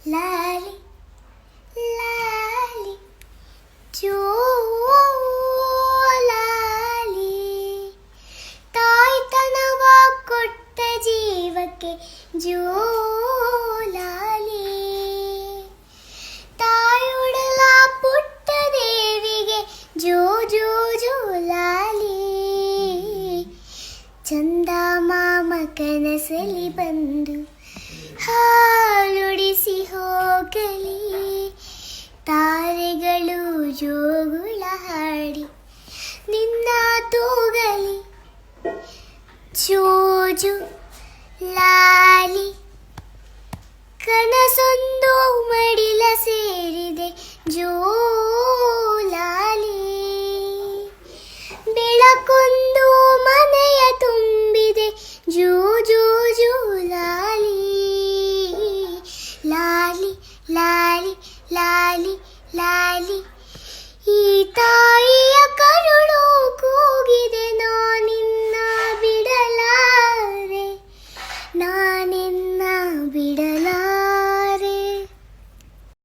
ಲಾಲಿ ಲಾಲಿ ಜೋ ಲಾಲಿ, ತಾಯ್ತನವ ಕೊಟ್ಟ ಜೀವಕ್ಕೆ ಜೋ ಲಾಲಿ, ತಾಯುಡಲ ಪುಟ್ಟ ದೇವಿಗೆ ಜೋ ಜೋ ಜೋ ಲಾಲಿ. ಚಂದ ಮಾಮ ಕನಸಲಿ ಬಂದು ಹಾಲುಡಿಸಿ ಹೋಗಲಿ, ತಾರೆಗಳು ಜೋಗುಳ ಹಾಡಿ ನಿನ್ನ ತೂಗಲಿ. ಜೋಜು ಲಾಲಿ, ಕನಸೊಂದು ಮಡಿಲ ಸೇರಿದೆ ಜೋ ಲಾಲಿ, ಬೆಳಕೊಂದು ಮನೆಯ ತುಂಬಿದೆ ಜೋ ಜೋ ಜೋ ಲಾಲಿ. ಲಾಲಿ ಲಾಲಿ ಲಾಲಿ ಲಾಲಿ.